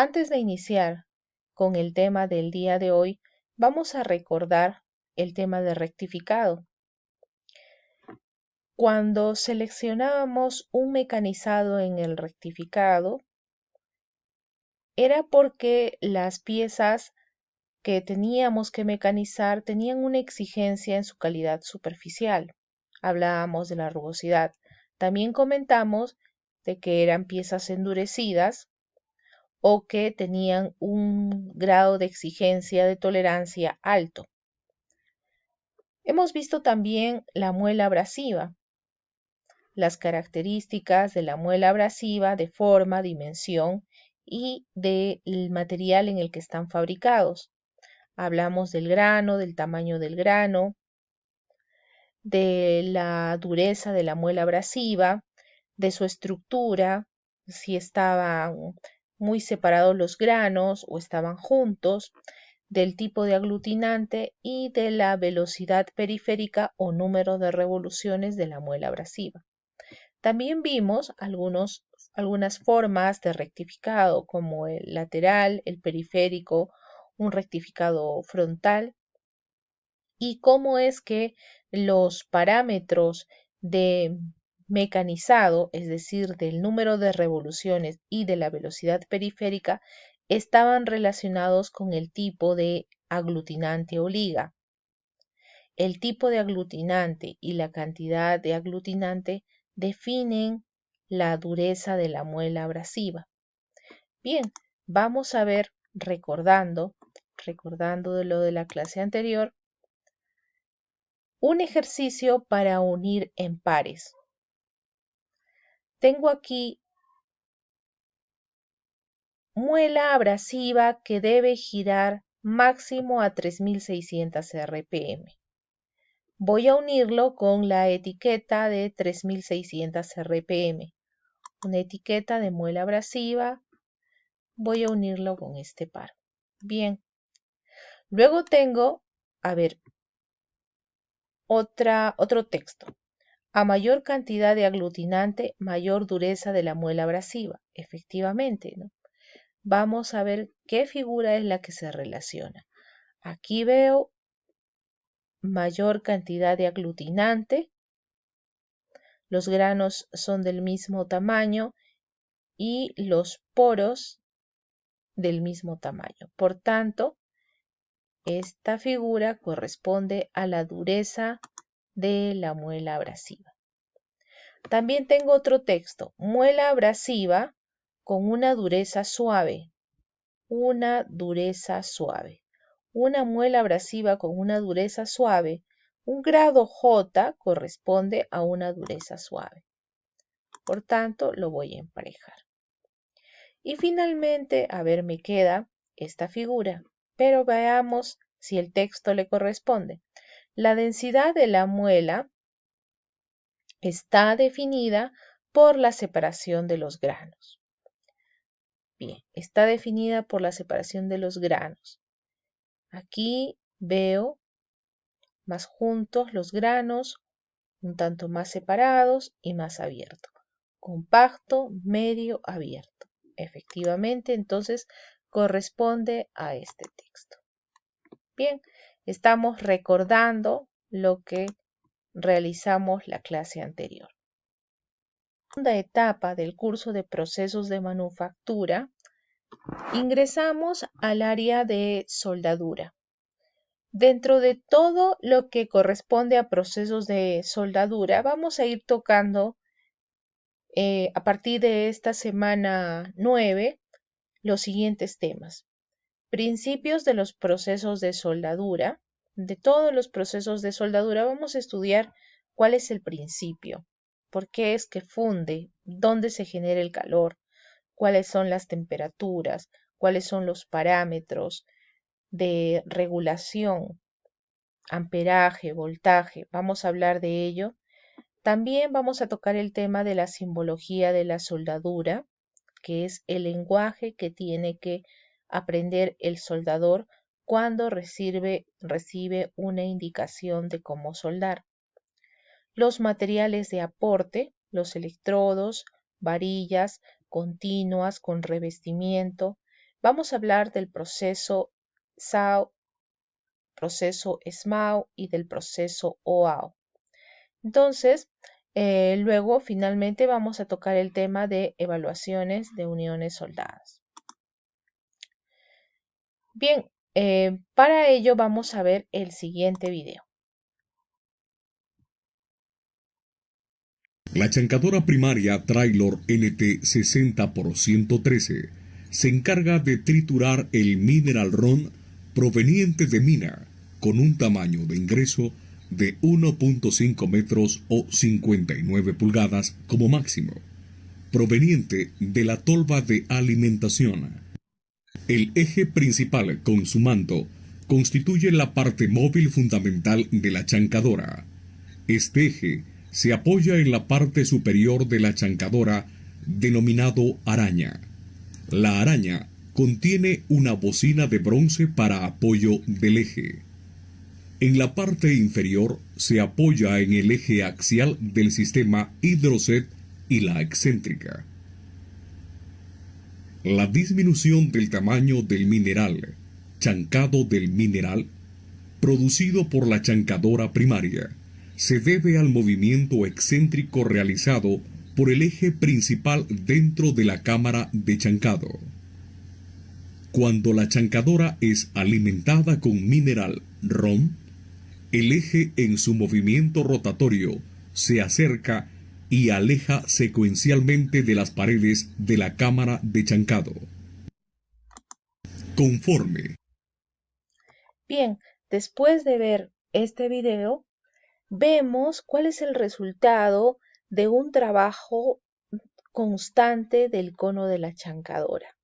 Antes de iniciar con el tema del día de hoy, vamos a recordar el tema de rectificado. Cuando seleccionábamos un mecanizado en el rectificado, era porque las piezas que teníamos que mecanizar tenían una exigencia en su calidad superficial. Hablábamos de la rugosidad. También comentamos de que eran piezas endurecidas o que tenían un grado de exigencia de tolerancia alto. Hemos visto también la muela abrasiva, las características de la muela abrasiva de forma, dimensión y del material en el que están fabricados. Hablamos del grano, del tamaño del grano, de la dureza de la muela abrasiva, de su estructura, si estaban muy separados los granos o estaban juntos, del tipo de aglutinante y de la velocidad periférica o número de revoluciones de la muela abrasiva. También vimos algunas formas de rectificado, como el lateral, el periférico, un rectificado frontal, y cómo es que los parámetros de mecanizado, es decir, del número de revoluciones y de la velocidad periférica, estaban relacionados con el tipo de aglutinante o liga. El tipo de aglutinante y la cantidad de aglutinante definen la dureza de la muela abrasiva. Bien, vamos a ver, recordando de lo de la clase anterior, un ejercicio para unir en pares. Tengo aquí muela abrasiva que debe girar máximo a 3600 RPM. Voy a unirlo con la etiqueta de 3600 RPM. Una etiqueta de muela abrasiva. Voy a unirlo con este par. Bien. Luego tengo, otro texto. A mayor cantidad de aglutinante, mayor dureza de la muela abrasiva. Efectivamente, ¿no? Vamos a ver qué figura es la que se relaciona. Aquí veo mayor cantidad de aglutinante, los granos son del mismo tamaño y los poros del mismo tamaño. Por tanto, esta figura corresponde a la dureza de la muela abrasiva. También tengo otro texto, muela abrasiva con una dureza suave. Una dureza suave. Una muela abrasiva con una dureza suave. Un grado J corresponde a una dureza suave. Por tanto, lo voy a emparejar. Y finalmente, me queda esta figura, pero veamos si el texto le corresponde. La densidad de la muela está definida por la separación de los granos. Bien, está definida por la separación de los granos. Aquí veo más juntos los granos, un tanto más separados y más abierto. Compacto, medio, abierto. Efectivamente, entonces corresponde a este texto. Bien, estamos recordando lo que realizamos la clase anterior. Segunda etapa del curso de procesos de manufactura, ingresamos al área de soldadura. Dentro de todo lo que corresponde a procesos de soldadura, vamos a ir tocando a partir de esta semana 9 los siguientes temas. Principios de los procesos de soldadura. De todos los procesos de soldadura vamos a estudiar cuál es el principio, por qué es que funde, dónde se genera el calor, cuáles son las temperaturas, cuáles son los parámetros de regulación, amperaje, voltaje. Vamos a hablar de ello. También vamos a tocar el tema de la simbología de la soldadura, que es el lenguaje que tiene que aprender el soldador cuando recibe una indicación de cómo soldar. Los materiales de aporte, los electrodos, varillas continuas con revestimiento, Vamos a hablar del proceso SAO, proceso SMAO y del proceso OAO. Entonces, luego finalmente vamos a tocar el tema de evaluaciones de uniones soldadas. Bien, para ello vamos a ver el siguiente video. La chancadora primaria Trailor NT60x113 se encarga de triturar el mineral ron proveniente de mina con un tamaño de ingreso de 1.5 metros o 59 pulgadas como máximo, proveniente de la tolva de alimentación. El eje principal con su manto constituye la parte móvil fundamental de la chancadora. Este eje se apoya en la parte superior de la chancadora, denominado araña. La araña contiene una bocina de bronce para apoyo del eje. En la parte inferior se apoya en el eje axial del sistema hidroset y la excéntrica. La disminución del tamaño del mineral, chancado del mineral, producido por la chancadora primaria, se debe al movimiento excéntrico realizado por el eje principal dentro de la cámara de chancado. Cuando la chancadora es alimentada con mineral ron, el eje en su movimiento rotatorio se acerca y aleja secuencialmente de las paredes de la cámara de chancado. Conforme. Bien, después de ver este video, vemos cuál es el resultado de un trabajo constante del cono de la chancadora.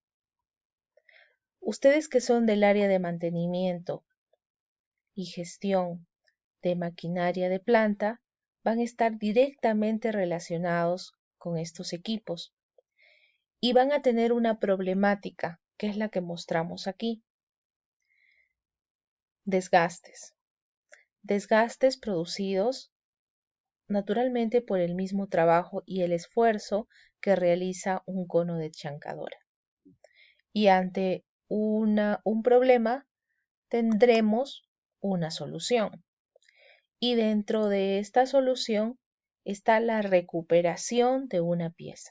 Ustedes que son del área de mantenimiento y gestión de maquinaria de planta van a estar directamente relacionados con estos equipos y van a tener una problemática que es la que mostramos aquí. Desgastes. Desgastes producidos naturalmente por el mismo trabajo y el esfuerzo que realiza un cono de chancadora. Y ante un problema tendremos una solución. Y dentro de esta solución está la recuperación de una pieza.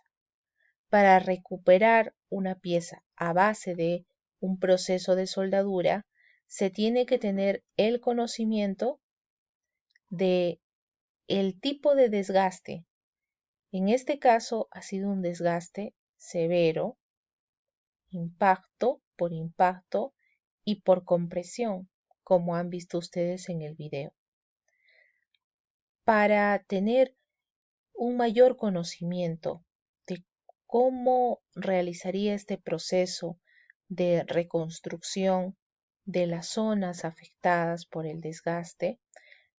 Para recuperar una pieza a base de un proceso de soldadura, se tiene que tener el conocimiento de el tipo de desgaste. En este caso ha sido un desgaste severo, impacto y por compresión, como han visto ustedes en el video. Para tener un mayor conocimiento de cómo realizaría este proceso de reconstrucción de las zonas afectadas por el desgaste,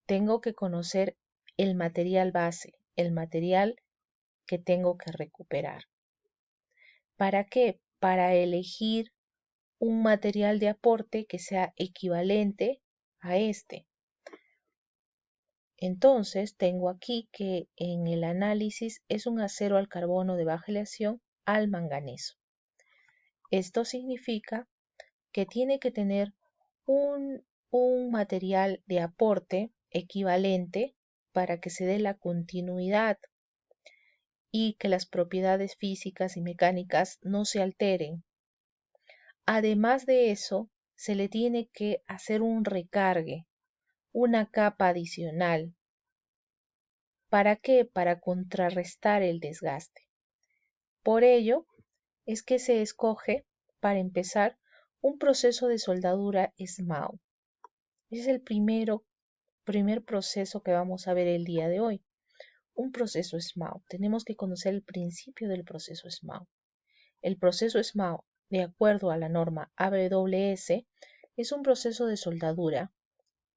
tengo que conocer el material base, el material que tengo que recuperar. ¿Para qué? Para elegir un material de aporte que sea equivalente a este. Entonces tengo aquí que en el análisis es un acero al carbono de baja aleación al manganeso. Esto significa que tiene que tener un material de aporte equivalente para que se dé la continuidad y que las propiedades físicas y mecánicas no se alteren. Además de eso, se le tiene que hacer un recargue, una capa adicional. ¿Para qué? Para contrarrestar el desgaste. Por ello, es que se escoge, para empezar, un proceso de soldadura SMAO. Ese es el primer proceso que vamos a ver el día de hoy. Un proceso SMAO. Tenemos que conocer el principio del proceso SMAO. El proceso SMAO, de acuerdo a la norma AWS, es un proceso de soldadura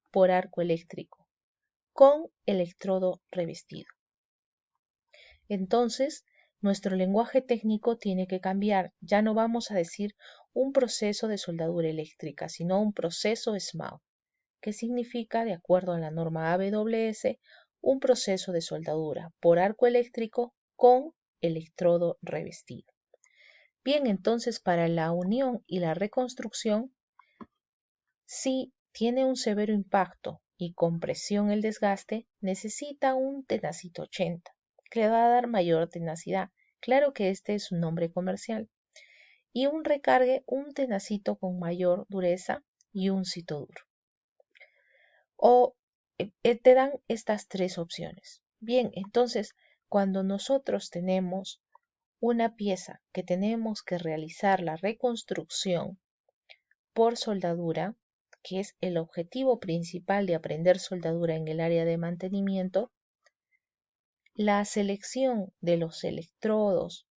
por arco eléctrico con electrodo revestido. Entonces, nuestro lenguaje técnico tiene que cambiar. Ya no vamos a decir un proceso de soldadura eléctrica, sino un proceso SMAO, que significa, de acuerdo a la norma AWS, un proceso de soldadura por arco eléctrico con electrodo revestido. Bien, entonces para la unión y la reconstrucción, si tiene un severo impacto y compresión el desgaste, necesita un tenacito 80, que le va a dar mayor tenacidad. Claro que este es un nombre comercial. Y un recargue, un tenacito con mayor dureza y un sito duro. O te dan estas tres opciones. Bien, entonces, cuando nosotros tenemos una pieza que tenemos que realizar la reconstrucción por soldadura, que es el objetivo principal de aprender soldadura en el área de mantenimiento, la selección de los electrodos,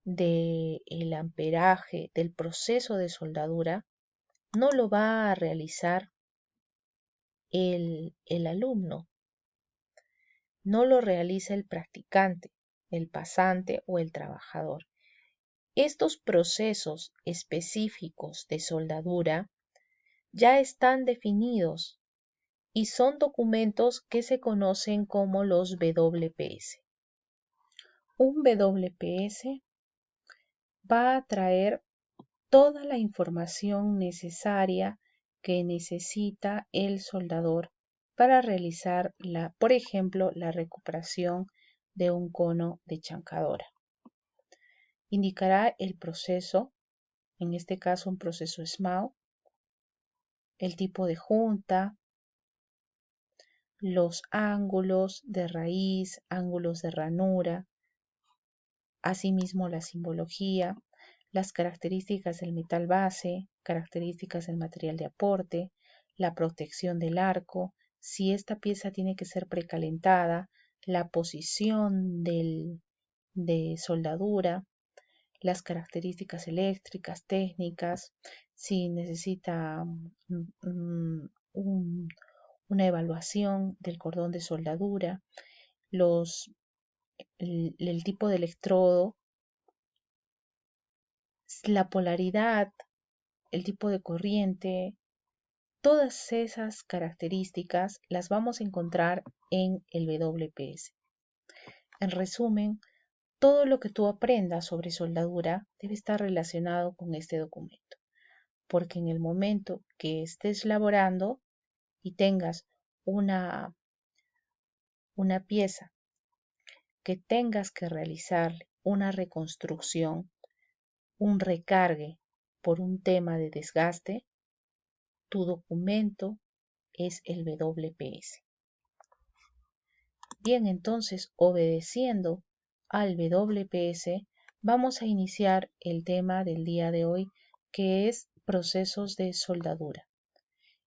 del amperaje, del proceso de soldadura, no lo va a realizar el alumno, no lo realiza el practicante, el pasante o el trabajador. Estos procesos específicos de soldadura ya están definidos y son documentos que se conocen como los WPS. Un WPS va a traer toda la información necesaria que necesita el soldador para realizar, por ejemplo, la recuperación de un cono de chancadora. Indicará el proceso, en este caso un proceso SMAO, el tipo de junta, los ángulos de raíz, ángulos de ranura, asimismo la simbología, las características del metal base, características del material de aporte, la protección del arco, si esta pieza tiene que ser precalentada, la posición de soldadura, las características eléctricas, técnicas, si necesita una evaluación del cordón de soldadura, el tipo de electrodo, la polaridad, el tipo de corriente, todas esas características las vamos a encontrar en el WPS. En resumen, todo lo que tú aprendas sobre soldadura debe estar relacionado con este documento, porque en el momento que estés laborando y tengas una pieza que tengas que realizarle una reconstrucción, un recargue por un tema de desgaste, tu documento es el WPS. Bien, entonces, obedeciendo al WPS, vamos a iniciar el tema del día de hoy, que es procesos de soldadura.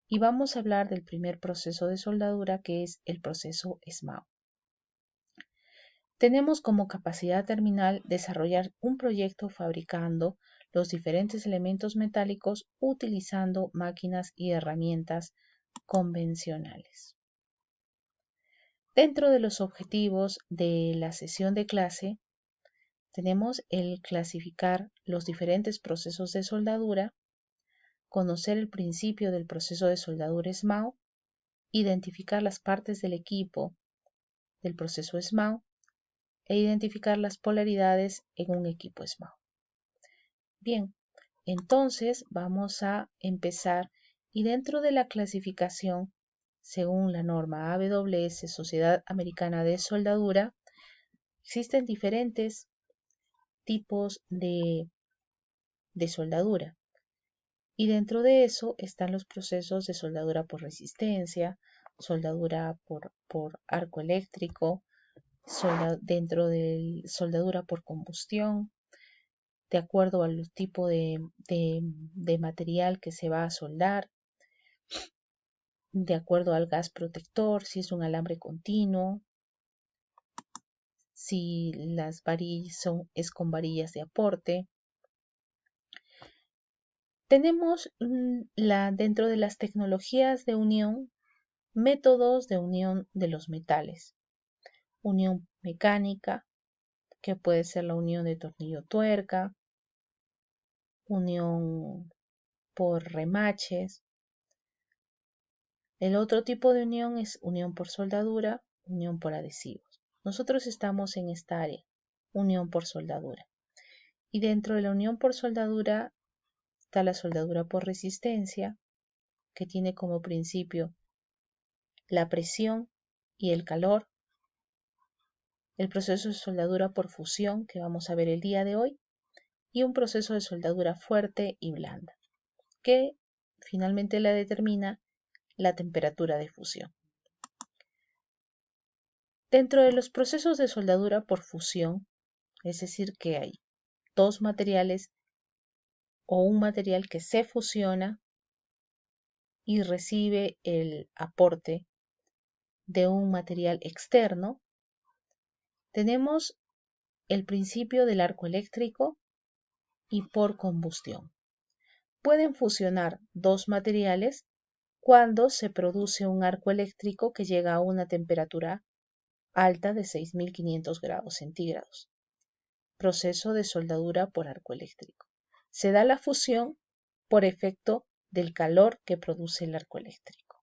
Y vamos a hablar del primer proceso de soldadura, que es el proceso SMAO. Tenemos como capacidad terminal desarrollar un proyecto fabricando los diferentes elementos metálicos utilizando máquinas y herramientas convencionales. Dentro de los objetivos de la sesión de clase, tenemos el clasificar los diferentes procesos de soldadura, conocer el principio del proceso de soldadura SMAO, identificar las partes del equipo del proceso SMAO e identificar las polaridades en un equipo SMAO. Bien, entonces vamos a empezar y dentro de la clasificación, según la norma AWS, Sociedad Americana de Soldadura, existen diferentes tipos de soldadura y dentro de eso están los procesos de soldadura por resistencia, soldadura por arco eléctrico, dentro de soldadura por combustión, de acuerdo al tipo de material que se va a soldar, de acuerdo al gas protector, si es un alambre continuo, si las varillas es con varillas de aporte. Tenemos dentro de las tecnologías de unión, métodos de unión de los metales. Unión mecánica, que puede ser la unión de tornillo-tuerca, unión por remaches. El otro tipo de unión es unión por soldadura, unión por adhesivos. Nosotros estamos en esta área, unión por soldadura. Y dentro de la unión por soldadura está la soldadura por resistencia, que tiene como principio la presión y el calor. El proceso de soldadura por fusión, que vamos a ver el día de hoy, y un proceso de soldadura fuerte y blanda, que finalmente la determina la temperatura de fusión. Dentro de los procesos de soldadura por fusión, es decir, que hay dos materiales o un material que se fusiona y recibe el aporte de un material externo, tenemos el principio del arco eléctrico y por combustión. Pueden fusionar dos materiales cuando se produce un arco eléctrico que llega a una temperatura alta de 6500 grados centígrados. Proceso de soldadura por arco eléctrico. Se da la fusión por efecto del calor que produce el arco eléctrico.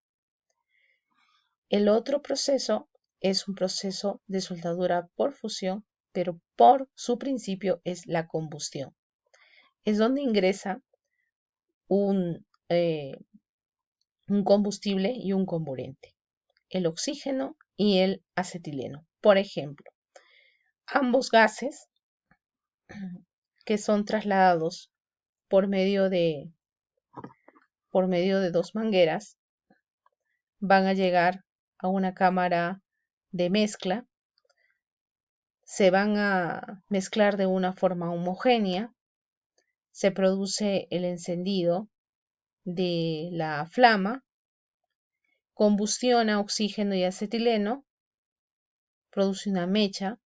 El otro proceso es un proceso de soldadura por fusión, pero por su principio es la combustión. Es donde ingresa un combustible y un comburente, el oxígeno y el acetileno. Por ejemplo, ambos gases que son trasladados por medio de dos mangueras van a llegar a una cámara de mezcla, se van a mezclar de una forma homogénea, se produce el encendido de la flama, combustiona oxígeno y acetileno, produce una mecha.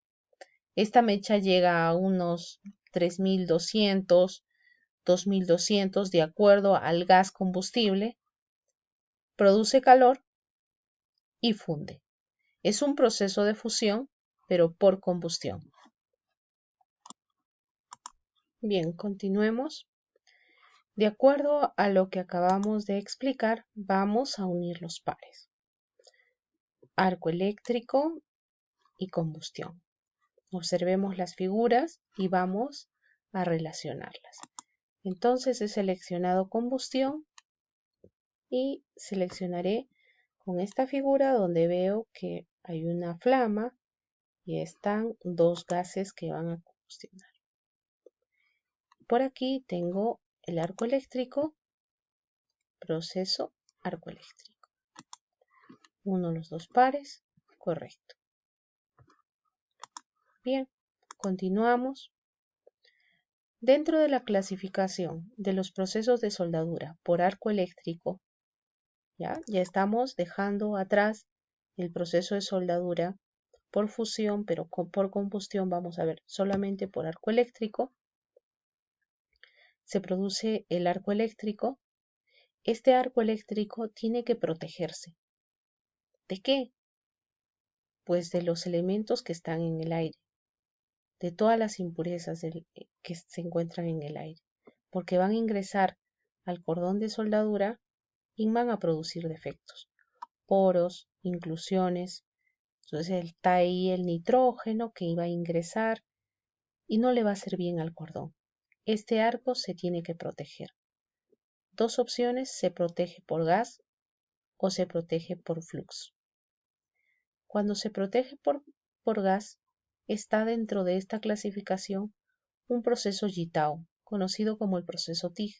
Esta mecha llega a unos 3200, 2200 de acuerdo al gas combustible, produce calor y funde. Es un proceso de fusión, pero por combustión. Bien, continuemos. De acuerdo a lo que acabamos de explicar, vamos a unir los pares. Arco eléctrico y combustión. Observemos las figuras y vamos a relacionarlas. Entonces he seleccionado combustión y seleccionaré con esta figura donde veo que hay una flama y están dos gases que van a combustionar. Por aquí tengo el arco eléctrico, proceso arco eléctrico. Uno los dos pares, correcto. Bien, continuamos. Dentro de la clasificación de los procesos de soldadura por arco eléctrico, ya estamos dejando atrás el proceso de soldadura por fusión, pero por combustión vamos a ver solamente por arco eléctrico. Se produce el arco eléctrico. Este arco eléctrico tiene que protegerse. ¿De qué? Pues de los elementos que están en el aire, de todas las impurezas que se encuentran en el aire, porque van a ingresar al cordón de soldadura y van a producir defectos, poros, inclusiones. Entonces está ahí el nitrógeno que iba a ingresar y no le va a hacer bien al cordón. Este arco se tiene que proteger. Dos opciones: se protege por gas o se protege por flux. Cuando se protege por gas, está dentro de esta clasificación un proceso JITAO, conocido como el proceso TIG,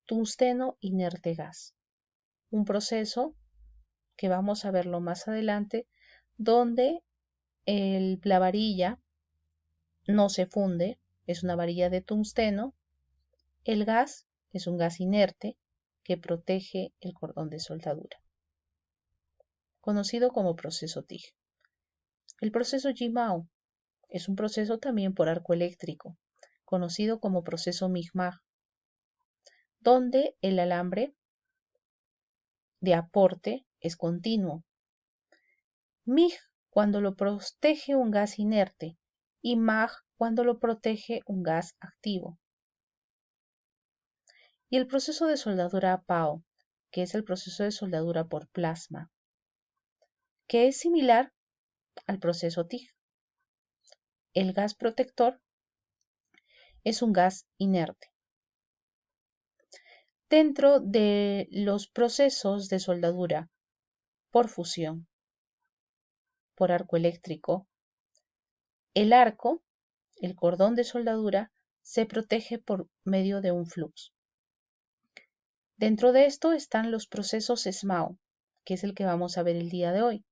tungsteno inerte gas. Un proceso que vamos a verlo más adelante, donde la varilla no se funde, es una varilla de tungsteno. El gas es un gas inerte que protege el cordón de soldadura, conocido como proceso TIG. El proceso JIMAO es un proceso también por arco eléctrico, conocido como proceso MIG-MAG, donde el alambre de aporte es continuo. MIG cuando lo protege un gas inerte y MAG cuando lo protege un gas activo. Y el proceso de soldadura PAO, que es el proceso de soldadura por plasma, que es similar al proceso TIG. El gas protector es un gas inerte. Dentro de los procesos de soldadura por fusión, por arco eléctrico, el arco, el cordón de soldadura, se protege por medio de un flux. Dentro de esto están los procesos SMAO, que es el que vamos a ver el día de hoy,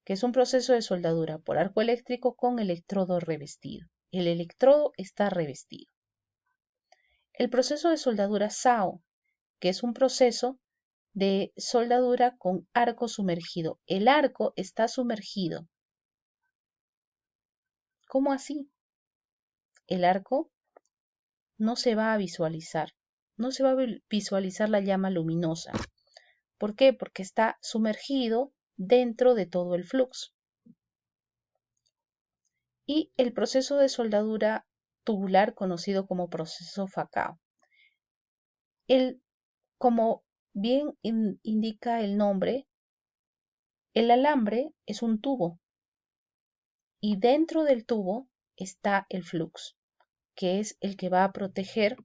que es un proceso de soldadura por arco eléctrico con electrodo revestido. El electrodo está revestido. El proceso de soldadura SAO, que es un proceso de soldadura con arco sumergido. El arco está sumergido. ¿Cómo así? El arco no se va a visualizar. No se va a visualizar la llama luminosa. ¿Por qué? Porque está sumergido dentro de todo el flux. Y el proceso de soldadura tubular conocido como proceso Facao. Como bien indica el nombre, el alambre es un tubo y dentro del tubo está el flux, que es el que va a proteger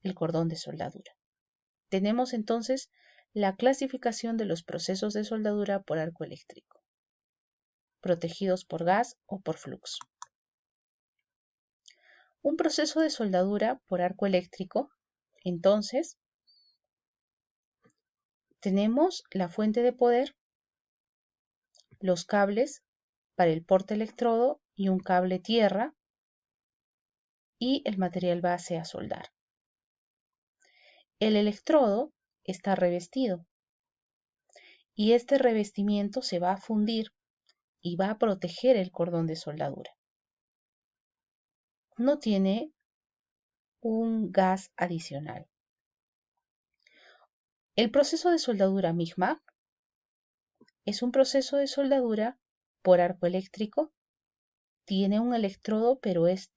el cordón de soldadura. Tenemos entonces la clasificación de los procesos de soldadura por arco eléctrico, protegidos por gas o por flux. Un proceso de soldadura por arco eléctrico, entonces, tenemos la fuente de poder, los cables para el porte electrodo y un cable tierra y el material base a soldar. El electrodo está revestido y este revestimiento se va a fundir y va a proteger el cordón de soldadura. No tiene un gas adicional. El proceso de soldadura MIG-MAG es un proceso de soldadura por arco eléctrico. Tiene un electrodo, pero ese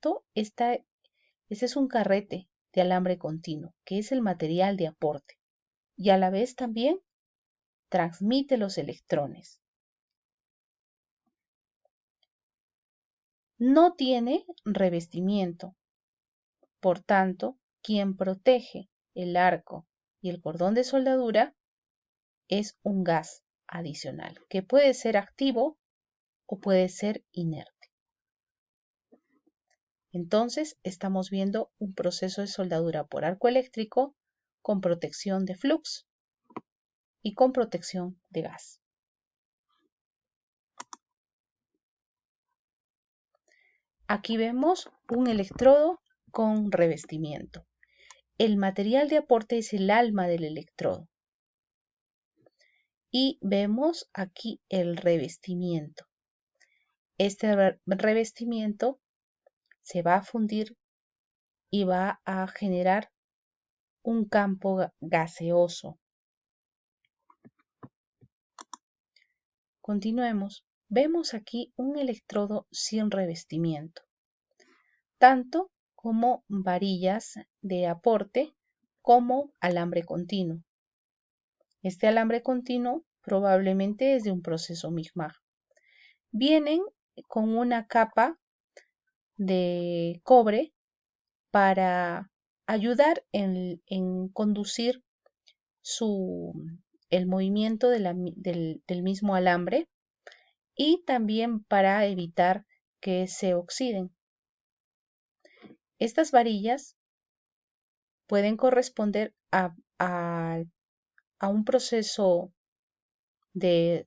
es un carrete de alambre continuo, que es el material de aporte, y a la vez también transmite los electrones. No tiene revestimiento, por tanto, quien protege el arco y el cordón de soldadura es un gas adicional, que puede ser activo o puede ser inerte. Entonces, estamos viendo un proceso de soldadura por arco eléctrico con protección de flux y con protección de gas. Aquí vemos un electrodo con revestimiento. El material de aporte es el alma del electrodo. Y vemos aquí el revestimiento. Este revestimiento se va a fundir y va a generar un campo gaseoso. Continuemos. Vemos aquí un electrodo sin revestimiento, tanto como varillas de aporte como alambre continuo. Este alambre continuo probablemente es de un proceso MIG-MAG. Vienen con una capa de cobre para ayudar en conducir el movimiento del mismo alambre y también para evitar que se oxiden. Estas varillas pueden corresponder a un proceso de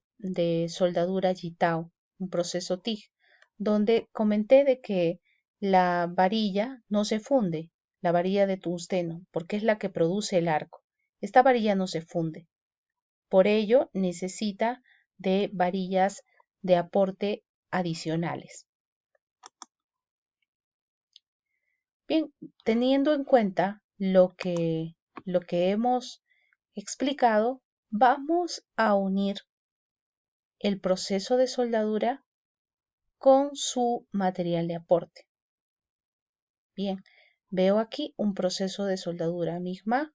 soldadura JITAO, un proceso TIG, donde comenté de que la varilla no se funde, la varilla de tungsteno, porque es la que produce el arco. Esta varilla no se funde. Por ello, necesita de varillas de aporte adicionales. Bien, teniendo en cuenta lo que hemos explicado, vamos a unir el proceso de soldadura con su material de aporte. Bien, veo aquí un proceso de soldadura MIG-MAG.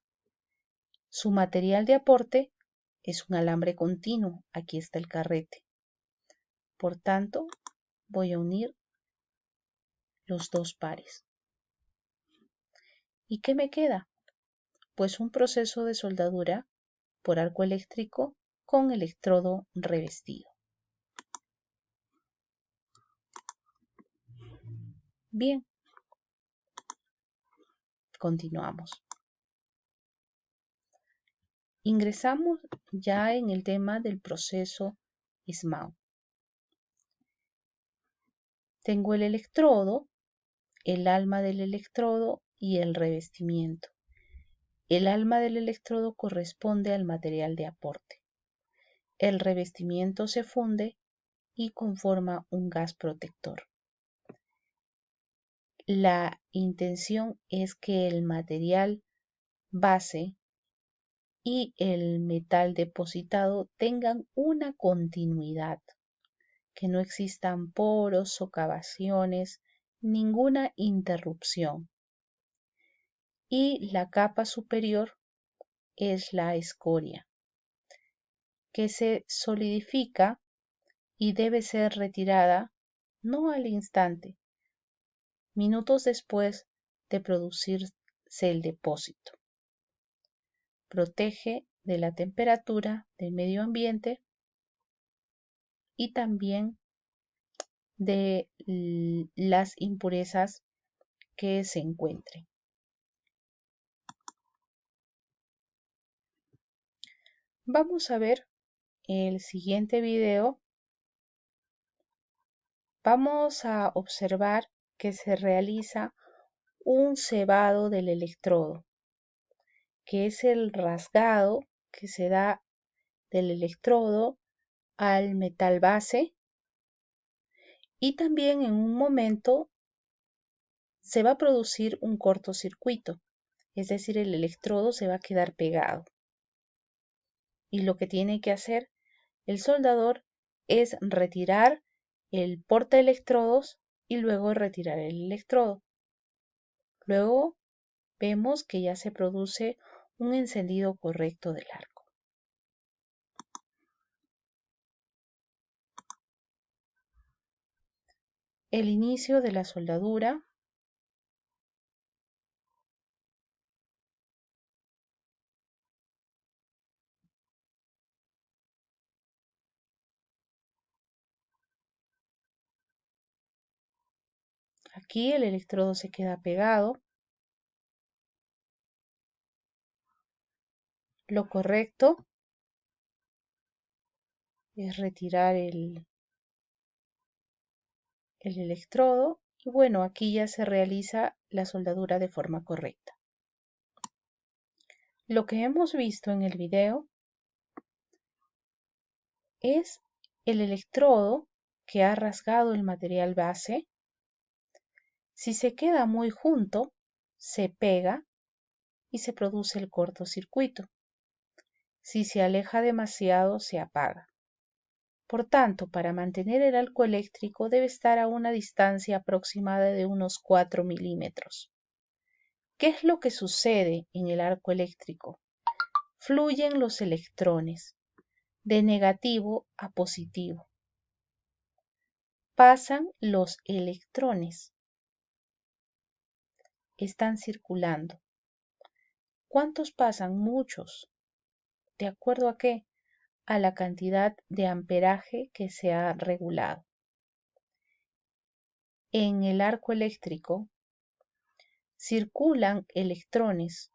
Su material de aporte es un alambre continuo. Aquí está el carrete. Por tanto, voy a unir los dos pares. ¿Y qué me queda? Pues un proceso de soldadura por arco eléctrico con electrodo revestido. Bien, continuamos. Ingresamos ya en el tema del proceso SMAU. Tengo el electrodo, el alma del electrodo y el revestimiento. El alma del electrodo corresponde al material de aporte. El revestimiento se funde y conforma un gas protector. La intención es que el material base y el metal depositado tengan una continuidad, que no existan poros, socavaciones, ninguna interrupción. Y la capa superior es la escoria, que se solidifica y debe ser retirada no al instante, minutos después de producirse el depósito. Protege de la temperatura del medio ambiente y también de las impurezas que se encuentren. Vamos a ver el siguiente video. Vamos a observar que se realiza un cebado del electrodo, que es el rasgado que se da del electrodo al metal base, y también en un momento se va a producir un cortocircuito, es decir, el electrodo se va a quedar pegado. Y lo que tiene que hacer el soldador es retirar el portaelectrodos y luego retirar el electrodo. Luego vemos que ya se produce un encendido correcto del arco. El inicio de la soldadura. Aquí el electrodo se queda pegado. Lo correcto es retirar el electrodo y bueno, aquí ya se realiza la soldadura de forma correcta. Lo que hemos visto en el video es el electrodo que ha rasgado el material base. Si se queda muy junto, se pega y se produce el cortocircuito. Si se aleja demasiado, se apaga. Por tanto, para mantener el arco eléctrico debe estar a una distancia aproximada de unos 4 milímetros. ¿Qué es lo que sucede en el arco eléctrico? Fluyen los electrones de negativo a positivo. Pasan los electrones. Están circulando. ¿Cuántos pasan? Muchos. ¿De acuerdo a qué? A la cantidad de amperaje que se ha regulado. En el arco eléctrico circulan electrones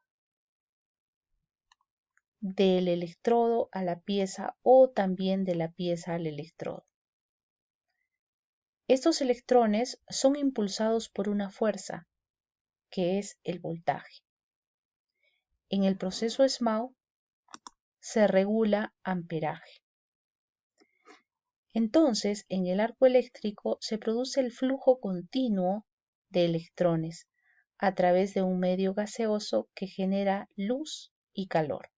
del electrodo a la pieza o también de la pieza al electrodo. Estos electrones son impulsados por una fuerza, que es el voltaje. En el proceso SMAU se regula amperaje. Entonces, en el arco eléctrico se produce el flujo continuo de electrones a través de un medio gaseoso que genera luz y calor.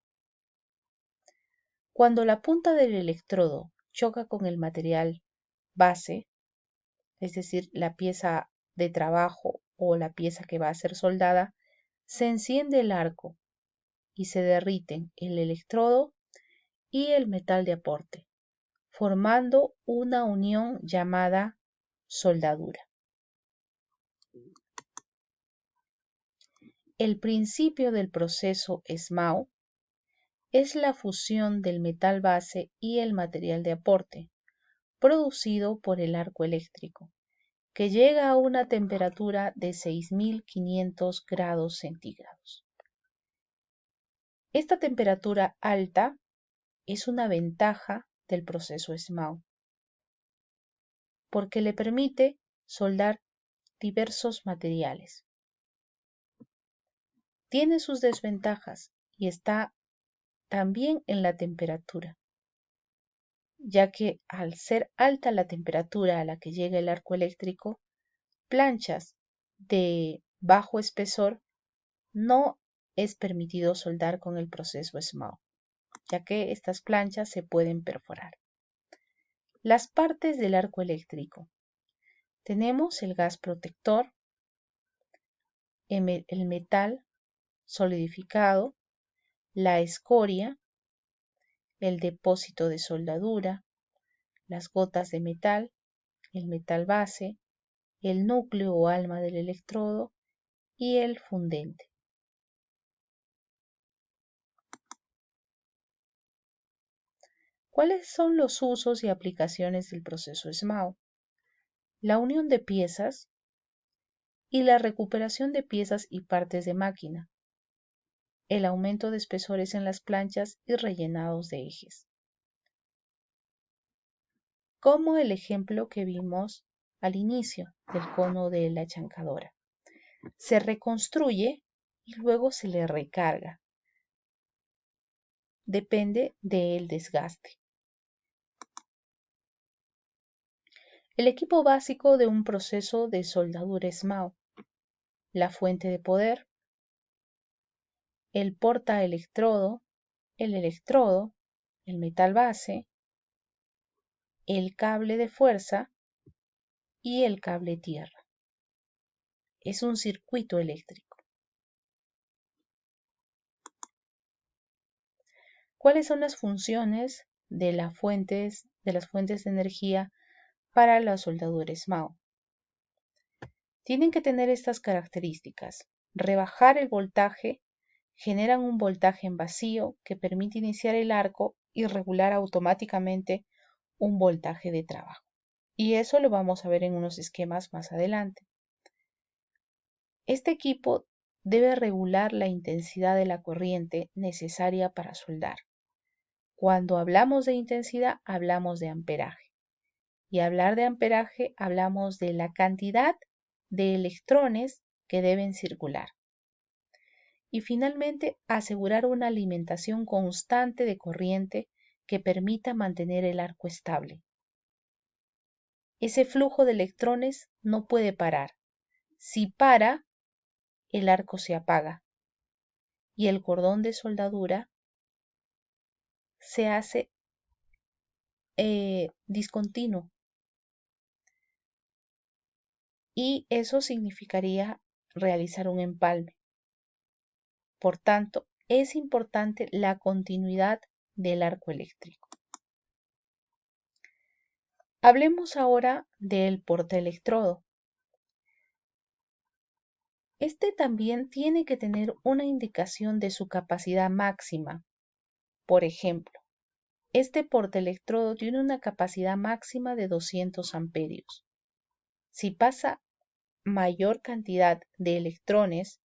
Cuando la punta del electrodo choca con el material base, es decir, la pieza de trabajo o la pieza que va a ser soldada, se enciende el arco y se derriten el electrodo y el metal de aporte, formando una unión llamada soldadura. El principio del proceso SMAO es la fusión del metal base y el material de aporte, producido por el arco eléctrico, que llega a una temperatura de 6500 grados centígrados. Esta temperatura alta es una ventaja del proceso SMAO, porque le permite soldar diversos materiales. Tiene sus desventajas y está también en la temperatura, ya que al ser alta la temperatura a la que llega el arco eléctrico, planchas de bajo espesor no es permitido soldar con el proceso SMAO, ya que estas planchas se pueden perforar. Las partes del arco eléctrico. Tenemos el gas protector, el metal solidificado, la escoria, el depósito de soldadura, las gotas de metal, el metal base, el núcleo o alma del electrodo y el fundente. ¿Cuáles son los usos y aplicaciones del proceso SMAO? La unión de piezas y la recuperación de piezas y partes de máquina, el aumento de espesores en las planchas y rellenados de ejes. Como el ejemplo que vimos al inicio del cono de la chancadora. Se reconstruye y luego se le recarga. Depende del desgaste. El equipo básico de un proceso de soldadura SMAO. La fuente de poder, el portaelectrodo, el metal base, el cable de fuerza y el cable tierra. Es un circuito eléctrico. ¿Cuáles son las funciones de las fuentes de energía para la soldadura SMAO? Tienen que tener estas características. Rebajar el voltaje, generan un voltaje en vacío que permite iniciar el arco y regular automáticamente un voltaje de trabajo. Y eso lo vamos a ver en unos esquemas más adelante. Este equipo debe regular la intensidad de la corriente necesaria para soldar. Cuando hablamos de intensidad, hablamos de amperaje. Y hablar de amperaje, hablamos de la cantidad de electrones que deben circular. Y finalmente, asegurar una alimentación constante de corriente que permita mantener el arco estable. Ese flujo de electrones no puede parar. Si para, el arco se apaga y el cordón de soldadura se hace discontinuo. Y eso significaría realizar un empalme. Por tanto, es importante la continuidad del arco eléctrico. Hablemos ahora del portaelectrodo. Este también tiene que tener una indicación de su capacidad máxima. Por ejemplo, este portaelectrodo tiene una capacidad máxima de 200 amperios. Si pasa mayor cantidad de electrones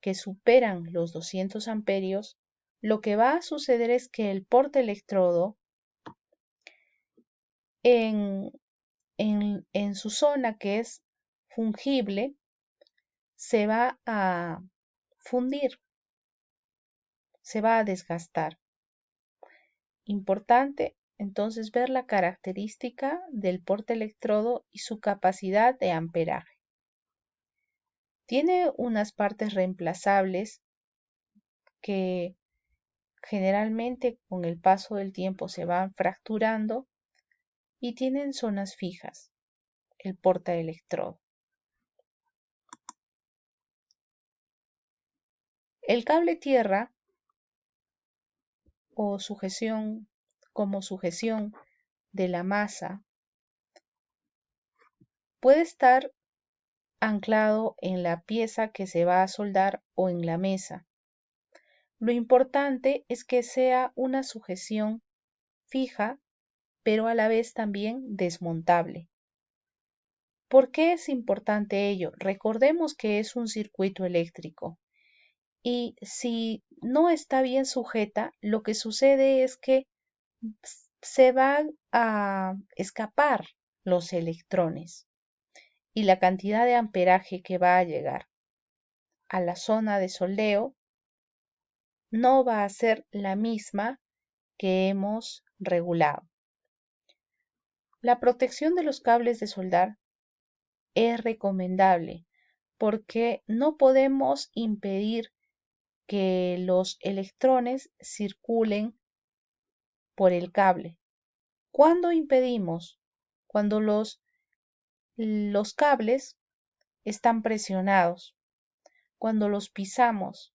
que superan los 200 amperios, lo que va a suceder es que el portaelectrodo en su zona que es fungible se va a fundir, se va a desgastar. Importante entonces ver la característica del portaelectrodo y su capacidad de amperaje. Tiene unas partes reemplazables que generalmente con el paso del tiempo se van fracturando y tienen zonas fijas, el portaelectrodo. El cable tierra o sujeción de la masa puede estar anclado en la pieza que se va a soldar o en la mesa. Lo importante es que sea una sujeción fija, pero a la vez también desmontable. ¿Por qué es importante ello? Recordemos que es un circuito eléctrico y si no está bien sujeta, lo que sucede es que se van a escapar los electrones y la cantidad de amperaje que va a llegar a la zona de soldeo no va a ser la misma que hemos regulado. La protección de los cables de soldar es recomendable porque no podemos impedir que los electrones circulen por el cable. ¿Cuándo impedimos? Cuando los cables están presionados. Cuando los pisamos,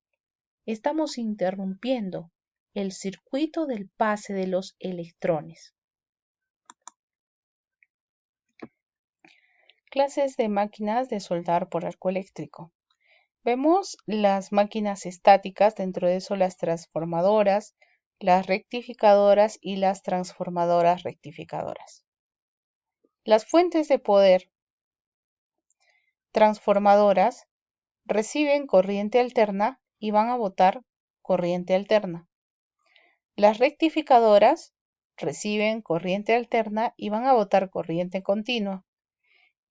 estamos interrumpiendo el circuito del pase de los electrones. Clases de máquinas de soldar por arco eléctrico. Vemos las máquinas estáticas, dentro de eso las transformadoras, las rectificadoras y las transformadoras rectificadoras. Las fuentes de poder transformadoras reciben corriente alterna y van a botar corriente alterna. Las rectificadoras reciben corriente alterna y van a botar corriente continua.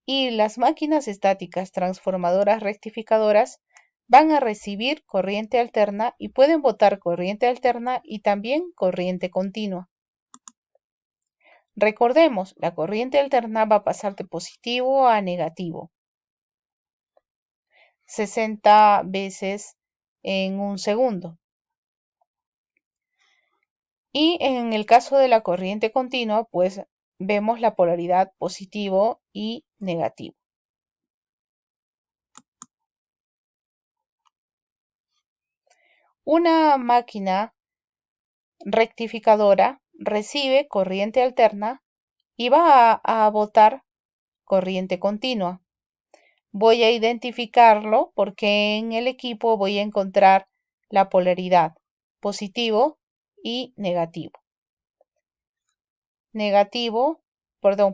Y las máquinas estáticas transformadoras rectificadoras van a recibir corriente alterna y pueden botar corriente alterna y también corriente continua. Recordemos, la corriente alterna va a pasar de positivo a negativo 60 veces en un segundo. Y en el caso de la corriente continua, pues vemos la polaridad positivo y negativo. Una máquina rectificadora recibe corriente alterna y va a botar corriente continua. Voy a identificarlo porque en el equipo voy a encontrar la polaridad positivo y negativo.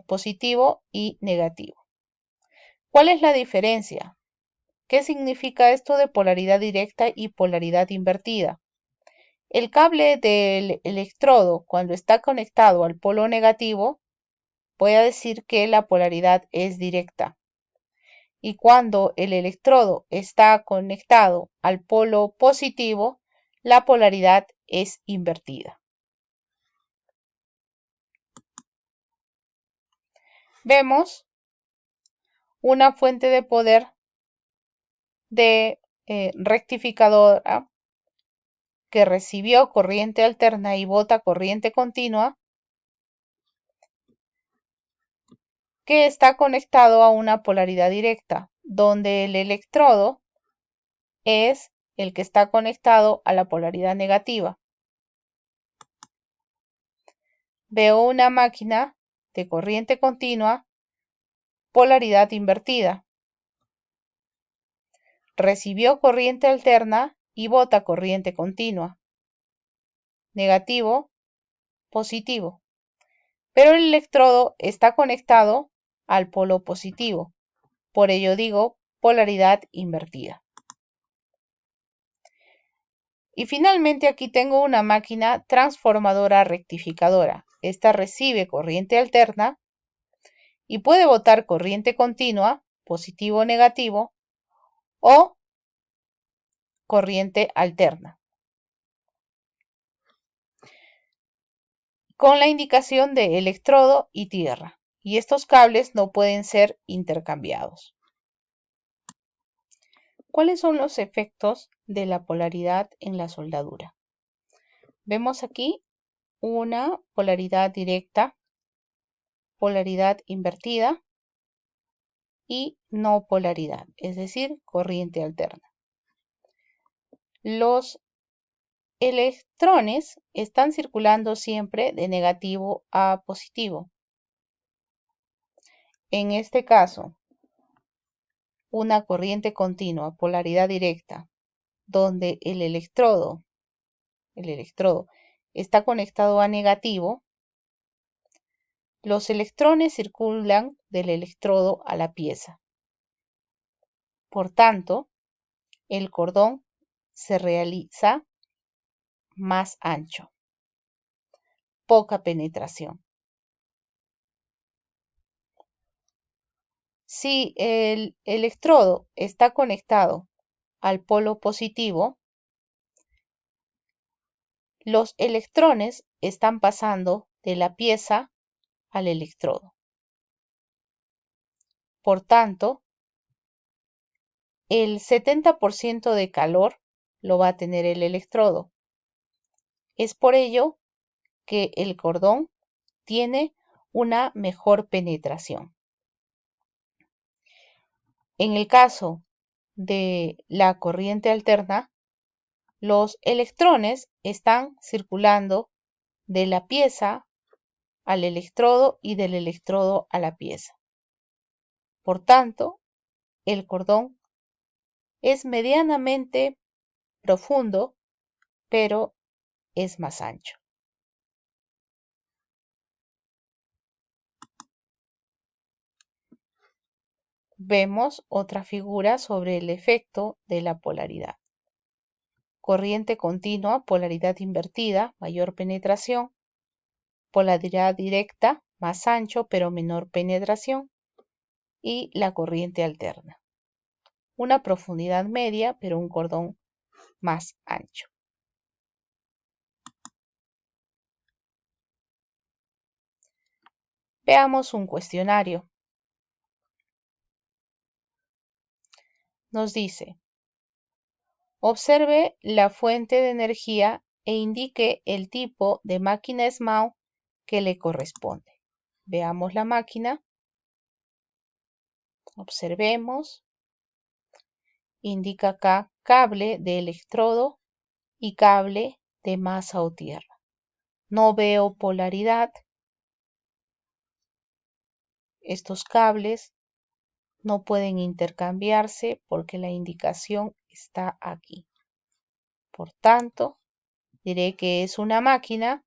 Positivo y negativo. ¿Cuál es la diferencia? ¿Qué significa esto de polaridad directa y polaridad invertida? El cable del electrodo, cuando está conectado al polo negativo, voy a decir que la polaridad es directa. Y cuando el electrodo está conectado al polo positivo, la polaridad es invertida. Vemos una fuente de poder de rectificadora que recibió corriente alterna y bota corriente continua, que está conectado a una polaridad directa, donde el electrodo es el que está conectado a la polaridad negativa. Veo una máquina de corriente continua, polaridad invertida. Recibió corriente alterna y bota corriente continua. Negativo, positivo. Pero el electrodo está conectado al polo positivo. Por ello digo polaridad invertida. Y finalmente aquí tengo una máquina transformadora rectificadora. Esta recibe corriente alterna y puede botar corriente continua, positivo o negativo, o corriente alterna, con la indicación de electrodo y tierra. Y estos cables no pueden ser intercambiados. ¿Cuáles son los efectos de la polaridad en la soldadura? Vemos aquí una polaridad directa, polaridad invertida y no polaridad, es decir, corriente alterna. Los electrones están circulando siempre de negativo a positivo. En este caso, una corriente continua, polaridad directa, donde el electrodo está conectado a negativo, los electrones circulan del electrodo a la pieza. Por tanto, el cordón se realiza más ancho, poca penetración. Si el electrodo está conectado al polo positivo, los electrones están pasando de la pieza al electrodo. Por tanto, el 70% de calor lo va a tener el electrodo. Es por ello que el cordón tiene una mejor penetración. En el caso de la corriente alterna, los electrones están circulando de la pieza al electrodo y del electrodo a la pieza. Por tanto, el cordón es medianamente profundo, pero es más ancho. Vemos otra figura sobre el efecto de la polaridad. Corriente continua, polaridad invertida, mayor penetración. Polaridad directa, más ancho pero menor penetración. Y la corriente alterna. Una profundidad media pero un cordón más ancho. Veamos un cuestionario. Nos dice, observe la fuente de energía e indique el tipo de máquina SMAU que le corresponde. Veamos la máquina, observemos, indica acá cable de electrodo y cable de masa o tierra. No veo polaridad. Estos cables no pueden intercambiarse porque la indicación está aquí. Por tanto, diré que es una máquina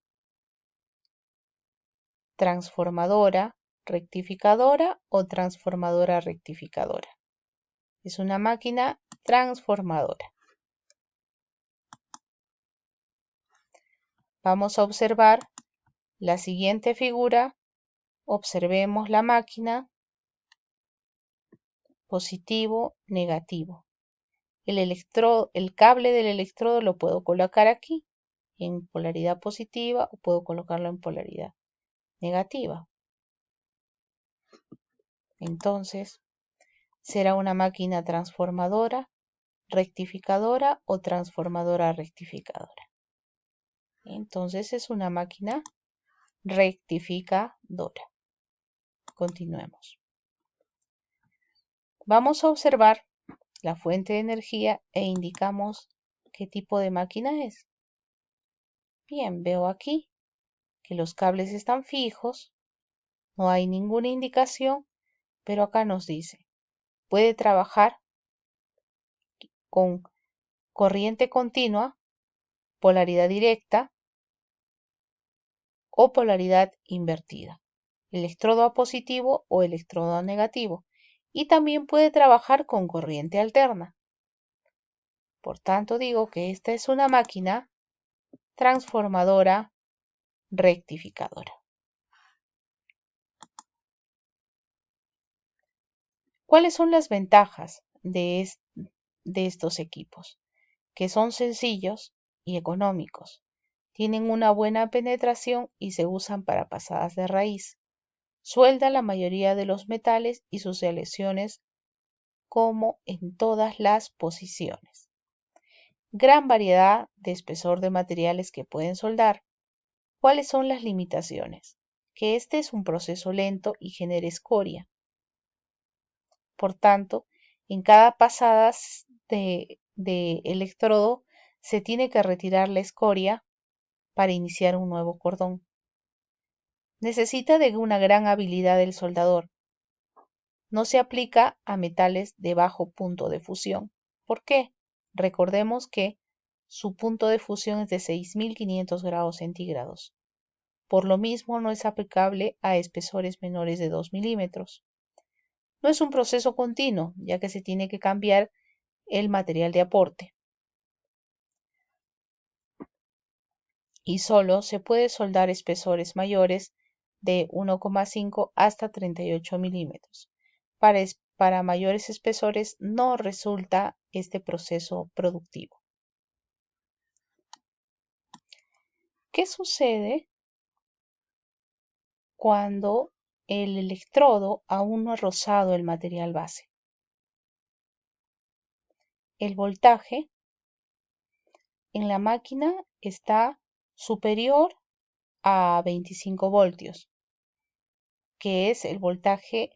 transformadora rectificadora o transformadora rectificadora. Es una máquina transformadora. Vamos a observar la siguiente figura. Observemos la máquina positivo, negativo. El cable del electrodo lo puedo colocar aquí en polaridad positiva o puedo colocarlo en polaridad negativa. Entonces, será una máquina transformadora, rectificadora o transformadora rectificadora. Entonces es una máquina rectificadora. Continuemos. Vamos a observar la fuente de energía e indicamos qué tipo de máquina es. Bien, veo aquí que los cables están fijos, no hay ninguna indicación, pero acá nos dice, puede trabajar con corriente continua, polaridad directa o polaridad invertida, electrodo A positivo o electrodo A negativo, y también puede trabajar con corriente alterna. Por tanto, digo que esta es una máquina transformadora rectificadora. ¿Cuáles son las ventajas de estos equipos? Que son sencillos y económicos, tienen una buena penetración y se usan para pasadas de raíz. Sueldan la mayoría de los metales y sus selecciones como en todas las posiciones. Gran variedad de espesor de materiales que pueden soldar. ¿Cuáles son las limitaciones? Que este es un proceso lento y genera escoria. Por tanto, en cada pasada de electrodo se tiene que retirar la escoria para iniciar un nuevo cordón. Necesita de una gran habilidad del soldador. No se aplica a metales de bajo punto de fusión. ¿Por qué? Recordemos que su punto de fusión es de 6500 grados centígrados. Por lo mismo, no es aplicable a espesores menores de 2 milímetros. No es un proceso continuo, ya que se tiene que cambiar el material de aporte. Y solo se puede soldar espesores mayores de 1,5 hasta 38 milímetros. Para mayores espesores no resulta este proceso productivo. ¿Qué sucede cuando el electrodo aún no ha rozado el material base? El voltaje en la máquina está superior a 25 voltios, que es el voltaje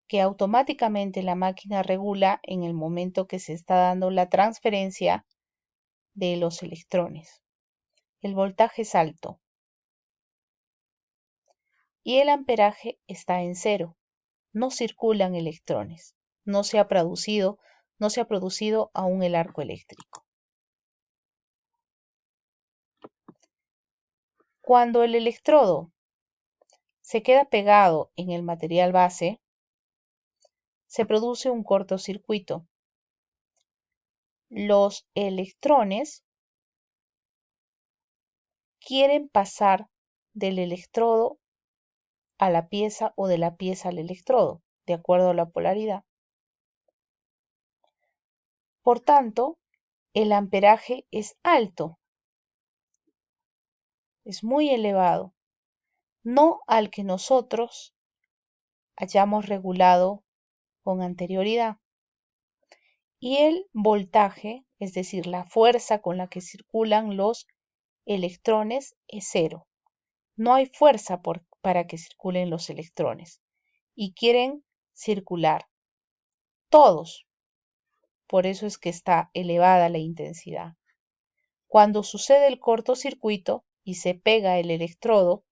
que automáticamente la máquina regula en el momento que se está dando la transferencia de los electrones. El voltaje es alto y el amperaje está en cero. No circulan electrones. No se ha producido aún el arco eléctrico. Cuando el electrodo se queda pegado en el material base, se produce un cortocircuito. Los electrones quieren pasar del electrodo a la pieza o de la pieza al electrodo, de acuerdo a la polaridad. Por tanto, el amperaje es alto, es muy elevado, no al que nosotros hayamos regulado con anterioridad. Y el voltaje, es decir, la fuerza con la que circulan los electrones, es cero. No hay fuerza para que circulen los electrones y quieren circular todos. Por eso es que está elevada la intensidad. Cuando sucede el cortocircuito y se pega el electrodo,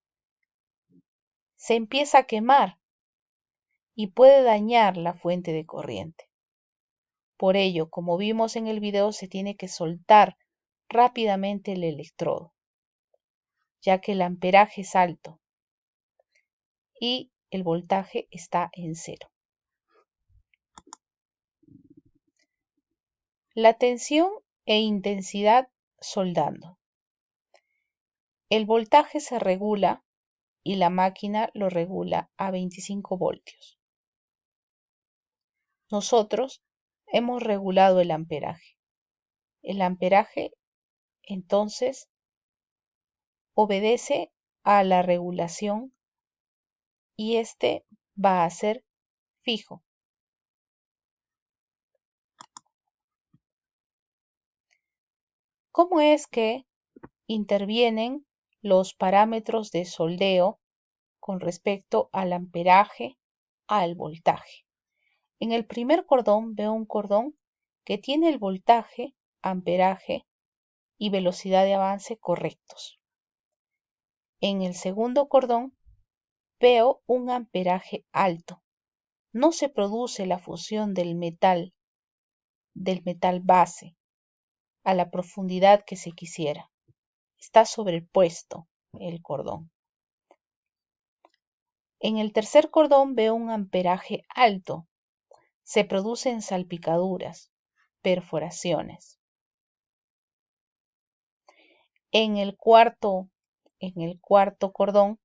se empieza a quemar y puede dañar la fuente de corriente. Por ello, como vimos en el video, se tiene que soltar rápidamente el electrodo, ya que el amperaje es alto y el voltaje está en cero. La tensión e intensidad soldando. El voltaje se regula y la máquina lo regula a 25 voltios. Nosotros hemos regulado el amperaje. El amperaje entonces obedece a la regulación y este va a ser fijo. ¿Cómo es que intervienen los parámetros de soldeo con respecto al amperaje, al voltaje? En el primer cordón veo un cordón que tiene el voltaje, amperaje y velocidad de avance correctos. En el segundo cordón veo un amperaje alto. No se produce la fusión del metal base a la profundidad que se quisiera. Está sobrepuesto el cordón. En el tercer cordón veo un amperaje alto. Se producen salpicaduras, perforaciones. En el cuarto cordón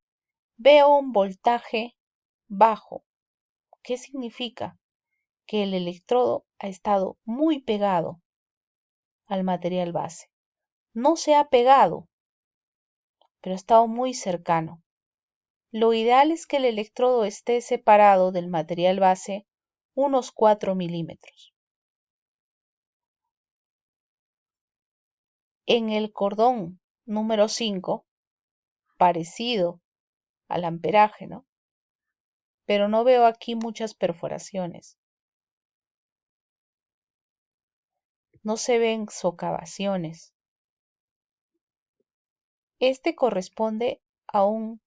veo un voltaje bajo. ¿Qué significa? Que el electrodo ha estado muy pegado al material base. No se ha pegado, pero ha estado muy cercano. Lo ideal es que el electrodo esté separado del material base unos 4 milímetros. En el cordón número 5, parecido al amperaje, ¿no? Pero no veo aquí muchas perforaciones. No se ven socavaciones. Este corresponde a un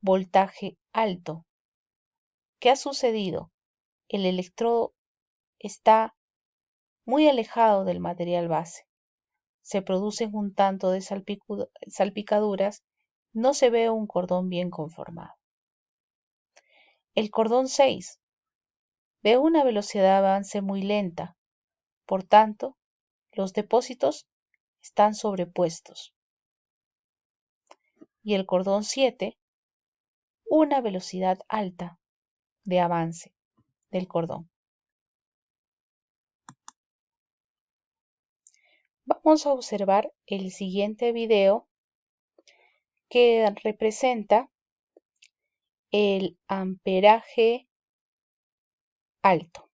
voltaje alto. ¿Qué ha sucedido? el electrodo está muy alejado del material base. Se producen un tanto de salpicaduras, no se ve un cordón bien conformado. El cordón 6 ve una velocidad de avance muy lenta, por tanto, los depósitos están sobrepuestos. Y el cordón 7, una velocidad alta de avance del cordón. Vamos a observar el siguiente video que representa el amperaje alto.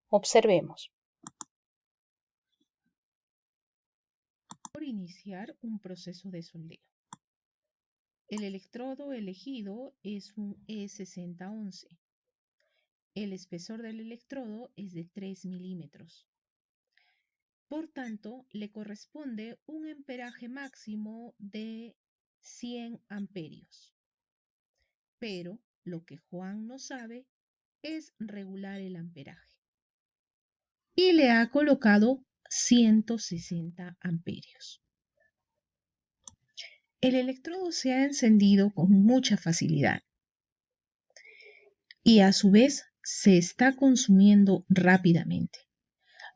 Observemos. Por iniciar un proceso de soldeo. El electrodo elegido es un E6011. El espesor del electrodo es de 3 milímetros. Por tanto, le corresponde un amperaje máximo de 100 amperios. Pero lo que Juan no sabe es regular el amperaje. Y le ha colocado 160 amperios. El electrodo se ha encendido con mucha facilidad y a su vez se está consumiendo rápidamente.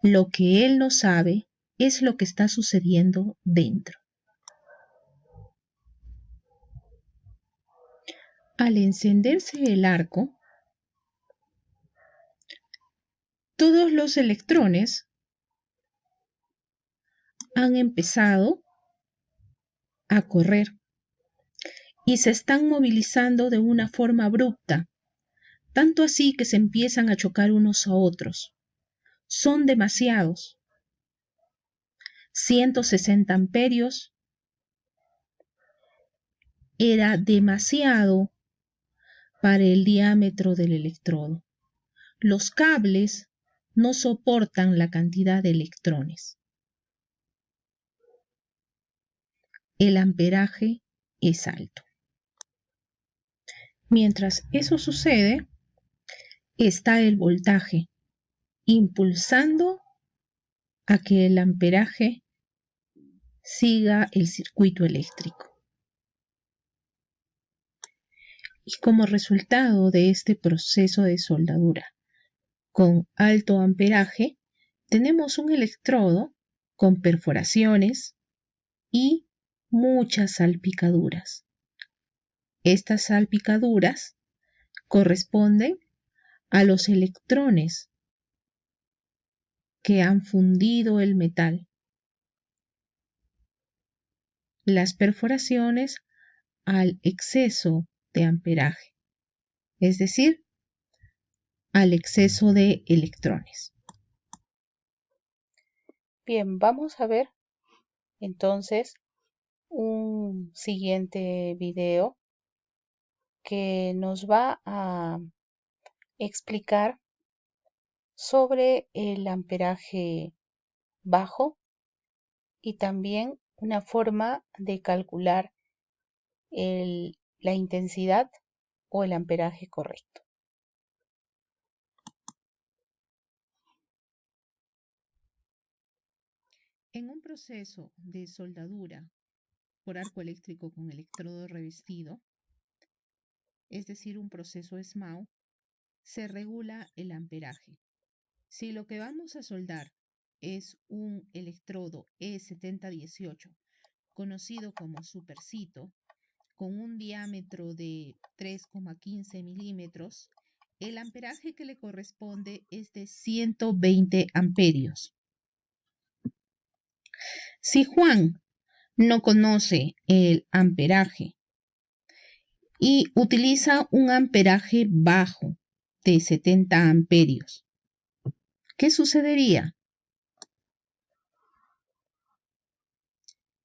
Lo que él no sabe es lo que está sucediendo dentro. Al encenderse el arco, todos los electrones han empezado a correr y se están movilizando de una forma abrupta, tanto así que se empiezan a chocar unos a otros. Son demasiados. 160 amperios era demasiado para el diámetro del electrodo. Los cables no soportan la cantidad de electrones. El amperaje es alto. Mientras eso sucede, está el voltaje impulsando a que el amperaje siga el circuito eléctrico. Y como resultado de este proceso de soldadura con alto amperaje, tenemos un electrodo con perforaciones y muchas salpicaduras. Estas salpicaduras corresponden a los electrones que han fundido el metal. Las perforaciones al exceso de amperaje, es decir, al exceso de electrones. Bien, vamos a ver entonces un siguiente video que nos va a explicar sobre el amperaje bajo y también una forma de calcular la intensidad o el amperaje correcto. En un proceso de soldadura por arco eléctrico con electrodo revestido, es decir, un proceso SMAO, se regula el amperaje. Si lo que vamos a soldar es un electrodo E7018, conocido como supercito, con un diámetro de 3,15 milímetros, el amperaje que le corresponde es de 120 amperios. Si Juan no conoce el amperaje y utiliza un amperaje bajo de 70 amperios, ¿qué sucedería?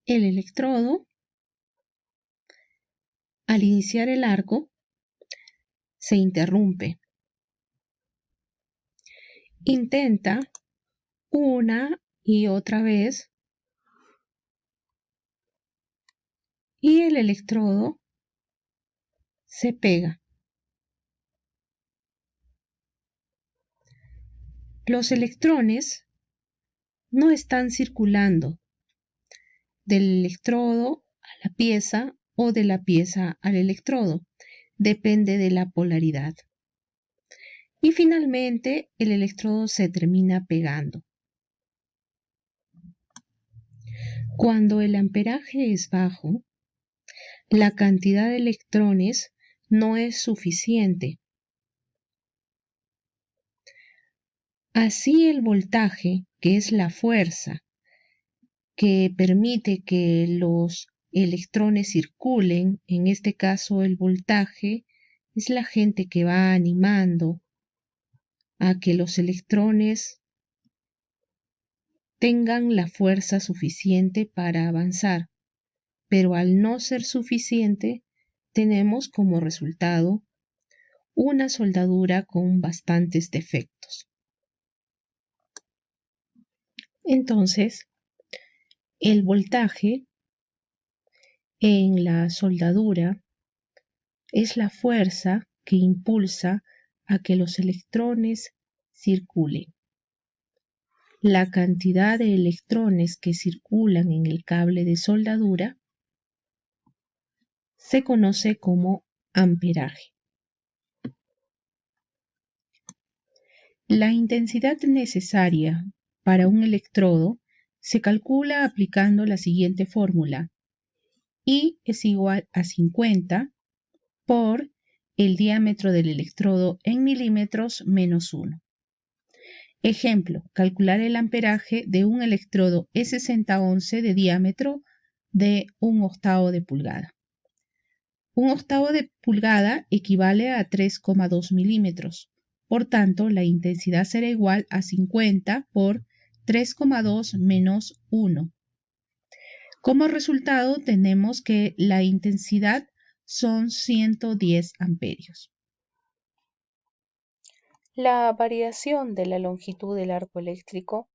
El electrodo, al iniciar el arco, se interrumpe. Intenta una y otra vez y el electrodo se pega. Los electrones no están circulando del electrodo a la pieza o de la pieza al electrodo. Depende de la polaridad. Y finalmente el electrodo se termina pegando. Cuando el amperaje es bajo, la cantidad de electrones no es suficiente. Así el voltaje, que es la fuerza que permite que los electrones circulen, en este caso el voltaje, es la gente que va animando a que los electrones tengan la fuerza suficiente para avanzar, pero al no ser suficiente, tenemos como resultado una soldadura con bastantes defectos. Entonces, el voltaje en la soldadura es la fuerza que impulsa a que los electrones circulen. La cantidad de electrones que circulan en el cable de soldadura se conoce como amperaje. La intensidad necesaria para un electrodo se calcula aplicando la siguiente fórmula. I es igual a 50 por el diámetro del electrodo en milímetros menos 1. Ejemplo, calcular el amperaje de un electrodo E6011 de diámetro de 1/8 de pulgada. 1/8 de pulgada equivale a 3,2 milímetros. Por tanto, la intensidad será igual a 50 por 3,2 menos 1. Como resultado, tenemos que la intensidad son 110 amperios. La variación de la longitud del arco eléctrico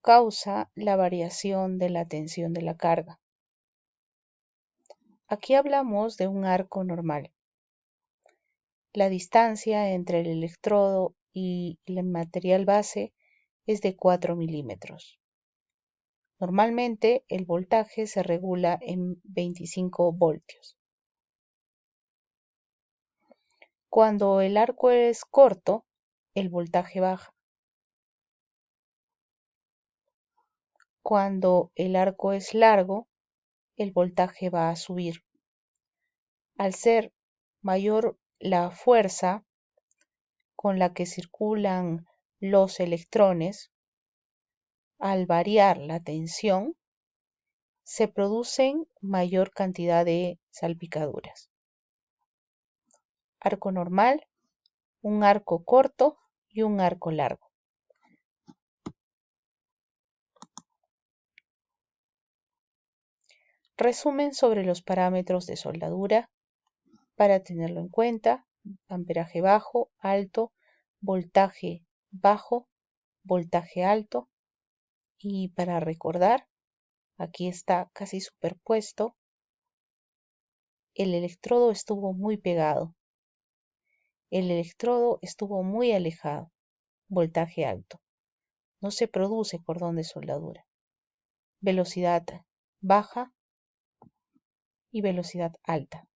causa la variación de la tensión de la carga. Aquí hablamos de un arco normal. La distancia entre el electrodo y el material base es de 4 milímetros. Normalmente el voltaje se regula en 25 voltios. Cuando el arco es corto, el voltaje baja. Cuando el arco es largo, el voltaje va a subir. Al ser mayor la fuerza con la que circulan los electrones, al variar la tensión, se producen mayor cantidad de salpicaduras. Arco normal, un arco corto y un arco largo. Resumen sobre los parámetros de soldadura para tenerlo en cuenta: amperaje bajo, alto, voltaje bajo, voltaje alto. Y para recordar, aquí está casi superpuesto, el electrodo estuvo muy pegado, el electrodo estuvo muy alejado, voltaje alto. No se produce cordón de soldadura. Velocidad baja y velocidad alta.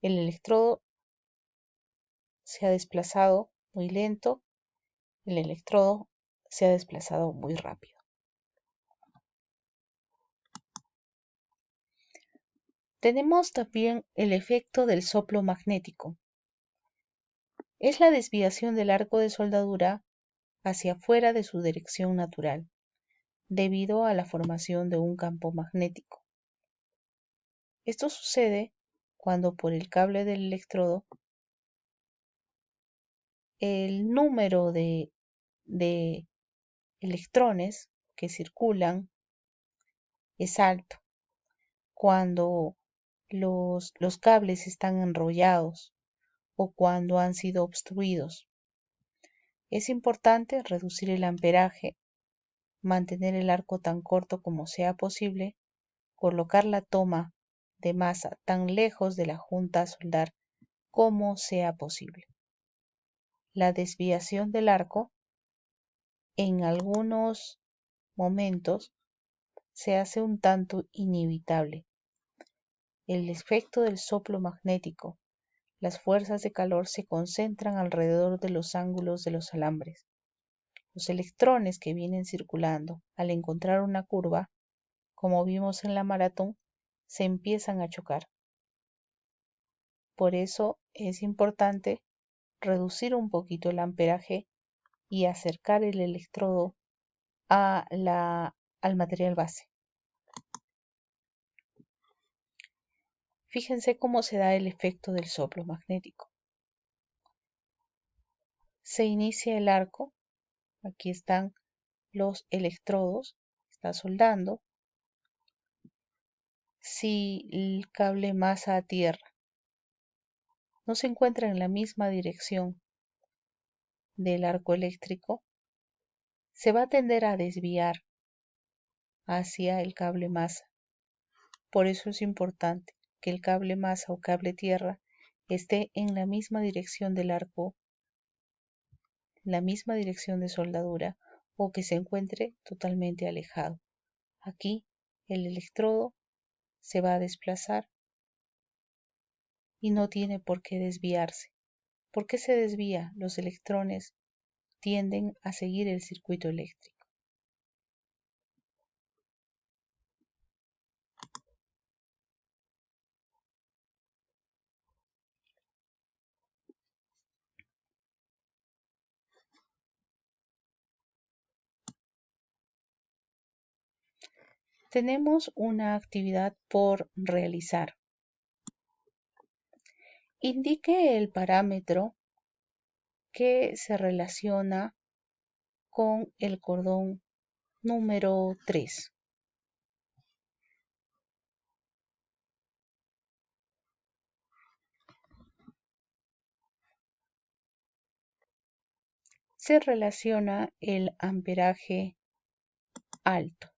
El electrodo se ha desplazado muy lento, el electrodo se ha desplazado muy rápido. Tenemos también el efecto del soplo magnético. Es la desviación del arco de soldadura hacia fuera de su dirección natural, debido a la formación de un campo magnético. Esto sucede cuando por el cable del electrodo el número de electrones que circulan es alto. Cuando los cables están enrollados o cuando han sido obstruidos. Es importante reducir el amperaje, mantener el arco tan corto como sea posible, colocar la toma de masa tan lejos de la junta a soldar como sea posible. la desviación del arco en algunos momentos se hace un tanto inevitable. El efecto del soplo magnético, las fuerzas de calor se concentran alrededor de los ángulos de los alambres. Los electrones que vienen circulando, al encontrar una curva, como vimos en la maratón, se empiezan a chocar. Por eso es importante reducir un poquito el amperaje y acercar el electrodo al material base. Fíjense cómo se da el efecto del soplo magnético. Se inicia el arco, aquí están los electrodos, está soldando. Si el cable masa a tierra no se encuentra en la misma dirección del arco eléctrico, se va a tender a desviar hacia el cable masa. Por eso es importante que el cable masa o cable tierra esté en la misma dirección del arco, la misma dirección de soldadura, o que se encuentre totalmente alejado. Aquí el electrodo se va a desplazar y no tiene por qué desviarse. ¿Por qué se desvía? Los electrones tienden a seguir el circuito eléctrico. Tenemos una actividad por realizar. Indique el parámetro que se relaciona con el cordón número 3. Se relaciona el amperaje alto.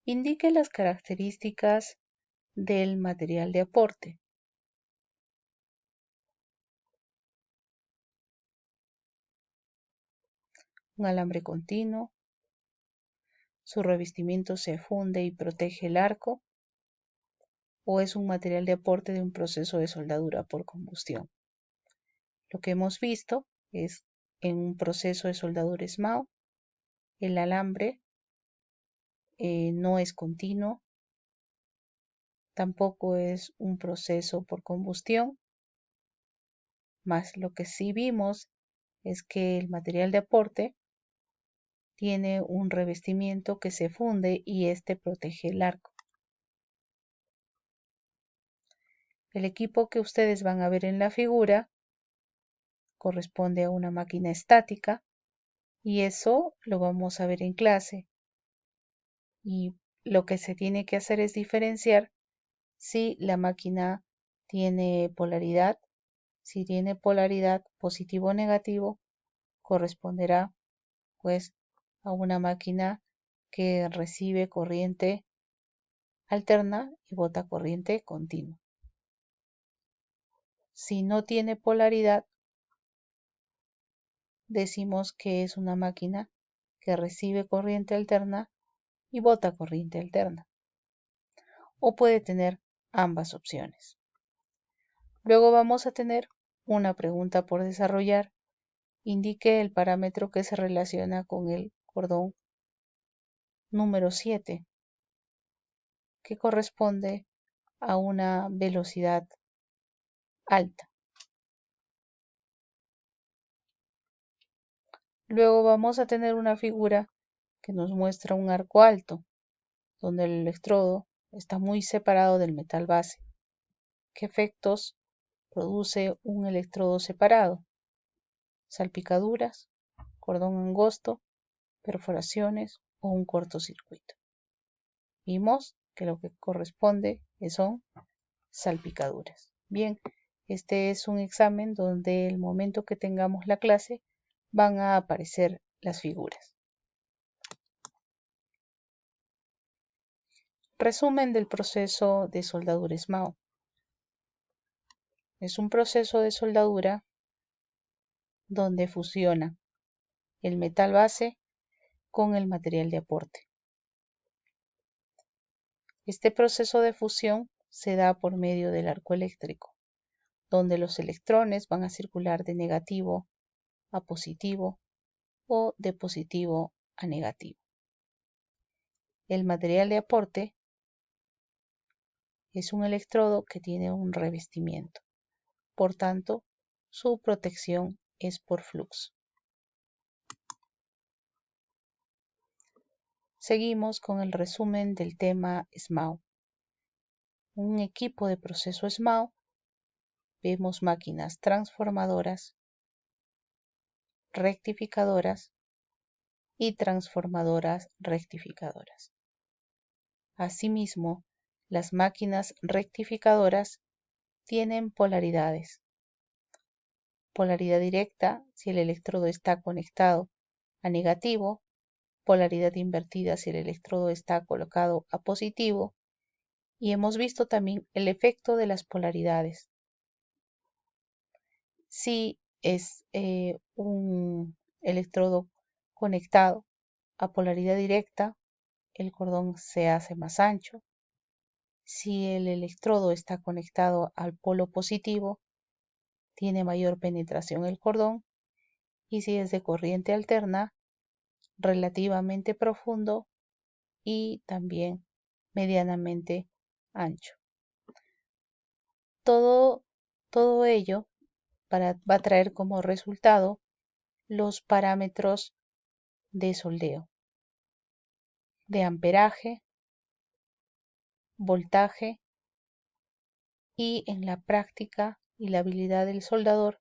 Indique las características del material de aporte. Un alambre continuo. Su revestimiento se funde y protege el arco, o es un material de aporte de un proceso de soldadura por combustión. Lo que hemos visto es en un proceso de soldadura SMAO, el alambre no es continuo, tampoco es un proceso por combustión, más lo que sí vimos es que el material de aporte tiene un revestimiento que se funde y este protege el arco. El equipo que ustedes van a ver en la figura corresponde a una máquina estática y eso lo vamos a ver en clase. Y lo que se tiene que hacer es diferenciar si la máquina tiene polaridad. Si tiene polaridad positivo o negativo, corresponderá pues a una máquina que recibe corriente alterna y bota corriente continua. Si no tiene polaridad, decimos que es una máquina que recibe corriente alterna y bota corriente alterna. O puede tener ambas opciones. Luego vamos a tener una pregunta por desarrollar. Indique el parámetro que se relaciona con el cordón número 7, que corresponde a una velocidad alta. Luego vamos a tener una figura que nos muestra un arco alto, donde el electrodo está muy separado del metal base. ¿Qué efectos produce un electrodo separado? Salpicaduras, cordón angosto, perforaciones o un cortocircuito. Vimos que lo que corresponde son salpicaduras. Bien, este es un examen donde el momento que tengamos la clase van a aparecer las figuras. Resumen del proceso de soldadura SMAO. Es un proceso de soldadura donde fusiona el metal base con el material de aporte. Este proceso de fusión se da por medio del arco eléctrico, donde los electrones van a circular de negativo a positivo o de positivo a negativo. El material de aporte es un electrodo que tiene un revestimiento, por tanto, su protección es por flux. Seguimos con el resumen del tema SMAO. Un equipo de proceso SMAO, vemos máquinas transformadoras, rectificadoras y transformadoras rectificadoras. Asimismo, las máquinas rectificadoras tienen polaridades. Polaridad directa si el electrodo está conectado a negativo, polaridad invertida si el electrodo está colocado a positivo, y hemos visto también el efecto de las polaridades. Si es un electrodo conectado a polaridad directa, el cordón se hace más ancho. Si el electrodo está conectado al polo positivo, tiene mayor penetración el cordón, y si es de corriente alterna, relativamente profundo y también medianamente ancho. Todo ello va a traer como resultado los parámetros de soldeo, de amperaje, voltaje y en la práctica y la habilidad del soldador,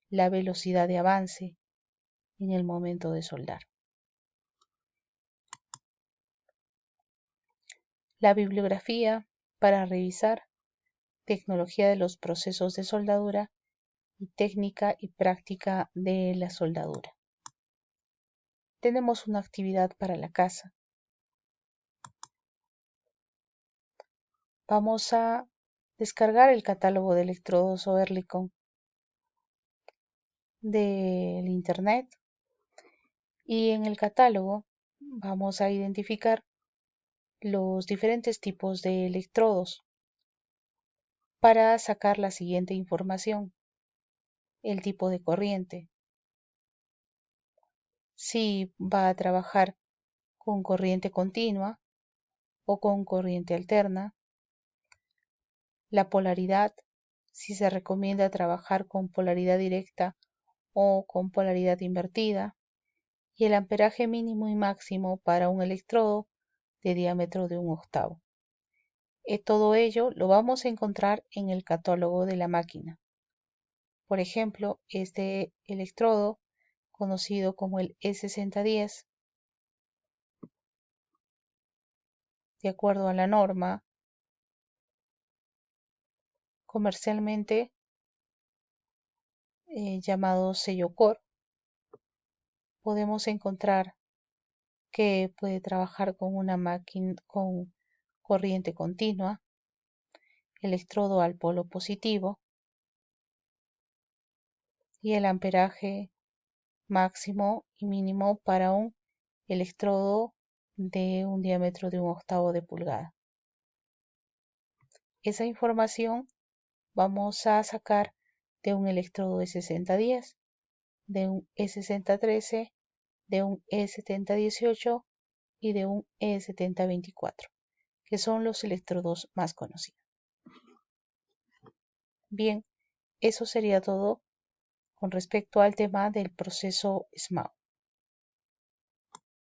la velocidad de avance en el momento de soldar. La bibliografía para revisar tecnología de los procesos de soldadura y técnica y práctica de la soldadura. Tenemos una actividad para la casa. Vamos a descargar el catálogo de electrodos Oerlikon del internet, y en el catálogo vamos a identificar los diferentes tipos de electrodos para sacar la siguiente información: el tipo de corriente, si va a trabajar con corriente continua o con corriente alterna, la polaridad, si se recomienda trabajar con polaridad directa o con polaridad invertida, y el amperaje mínimo y máximo para un electrodo de diámetro de 1 octavo. Todo ello lo vamos a encontrar en el catálogo de la máquina. Por ejemplo, este electrodo, conocido como el E6010, de acuerdo a la norma, comercialmente llamado sello COR, podemos encontrar que puede trabajar con una máquina con corriente continua, electrodo al polo positivo, y el amperaje máximo y mínimo para un electrodo de un diámetro de 1 octavo de pulgada. Esa información vamos a sacar de un electrodo E6010, de un E6013, de un E7018 y de un E7024, que son los electrodos más conocidos. Bien, eso sería todo con respecto al tema del proceso SMAO.